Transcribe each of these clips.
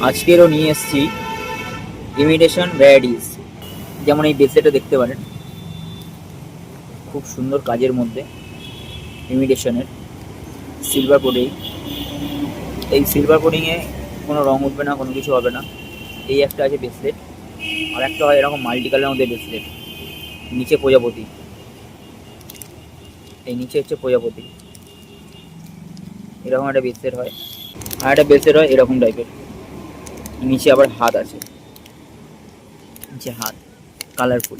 আজকেরও নিয়ে এসেছি imitation varieties. যেমন এই ব্রেসলেটটা দেখতে পারেন, খুব সুন্দর কাজের মধ্যে ইমিটেশনের সিলভার কোডিং। এই সিলভার কোডিংয়ে কোনো রং উঠবে না, কোনো কিছু হবে না। এই একটা আছে ব্রেসলেট, আর একটা হয় এরকম মাল্টি কালারের মধ্যে ব্রেসলেট, নিচে প্রজাপতি। এই নিচে হচ্ছে প্রজাপতি, এরকম একটা ব্রেসলেট হয়। আর একটা ব্রেসলেট হয় এরকম টাইপের, নিচে আবার হাত আছে, নিচে হাত কালারফুল,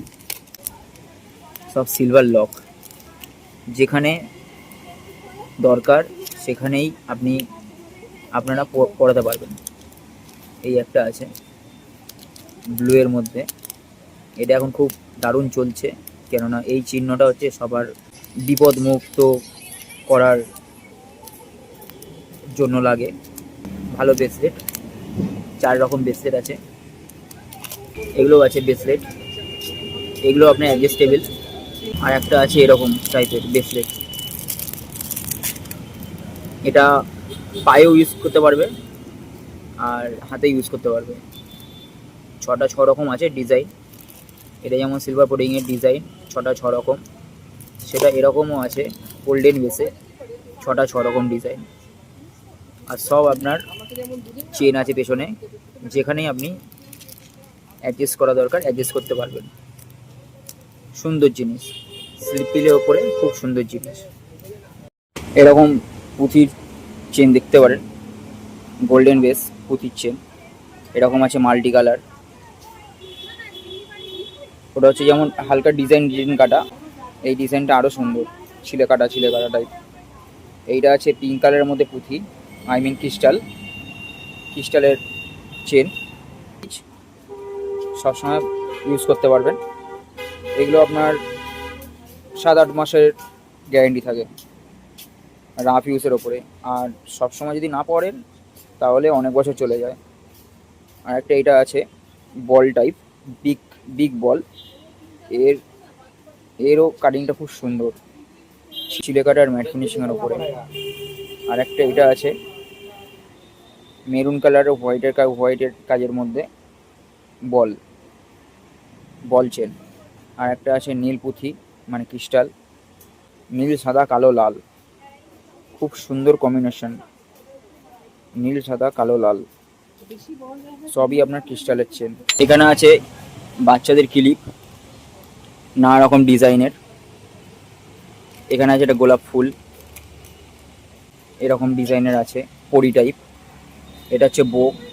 সব সিলভার লক। যেখানে দরকার সেখানেই আপনারা পড়াতে পারবেন। এই একটা আছে ব্লু এর মধ্যে, এটা এখন খুব দারুণ চলছে, কেননা এই চিহ্নটা হচ্ছে সবার বিপদ মুক্ত করার জন্য লাগে। ভালো ব্রেসলেট, 4 রকম ব্রেসলেট আছে। এগুলো আছে ব্রেসলেট, এগুলো আপনার অ্যাডজাস্টেবল। আর একটা আছে এরকম টাইপের ব্রেসলেট, এটা পায়েও ইউজ করতে পারবে আর হাতে ইউজ করতে পারবে। 6 রকম আছে ডিজাইন। এটা যেমন সিলভার পুডিংয়ের ডিজাইন 6 রকম, সেটা এরকমও আছে গোল্ডেন বেসে 6 রকম ডিজাইন। আর সব আপনার চেন আছে পেছনে, যেখানেই আপনি অ্যাডজাস্ট করা দরকার অ্যাডজাস্ট করতে পারবেন। সুন্দর জিনিস, স্লিপিলের ওপরে খুব সুন্দর জিনিস। এরকম পুঁথির চেন দেখতে পারেন, গোল্ডেন বেস পুঁথির চেন। এরকম আছে মাল্টি কালার, ওটা হচ্ছে যেমন হালকা ডিজাইন কাটা, এই ডিজাইনটা আরও সুন্দর, ছিলে কাটা টাইপ। এইটা আছে পিঙ্ক কালারের মধ্যে পুঁথি, ক্রিস্টালের চেন, সবসময় ইউজ করতে পারবেন। এগুলো আপনার 7-8 মাসের গ্যারেন্টি থাকে রাফ ইউজের ওপরে, আর সবসময় যদি না পড়েন তাহলে অনেক বছর চলে যায়। আর একটা এটা আছে বল টাইপ, বিগ বল, এরও কাটিংটা খুব সুন্দর, চিলে কাটার ম্যাট ফিনিশিংয়ের ওপরে। আর একটা এটা আছে মেরুন কালার ও হোয়াইটের কাজের মধ্যে বল চেন। আর একটা আছে নীল পুঁথি, মানে ক্রিস্টাল, নীল সাদা কালো লাল, খুব সুন্দর কম্বিনেশন, নীল সাদা কালো লাল, সবই আপনার ক্রিস্টালের চেন। এখানে আছে বাচ্চাদের ক্লিপ, নানা রকম ডিজাইনের। এখানে আছে একটা গোলাপ ফুল, এরকম ডিজাইনের আছে পরি টাইপ। এটা হচ্ছে বো,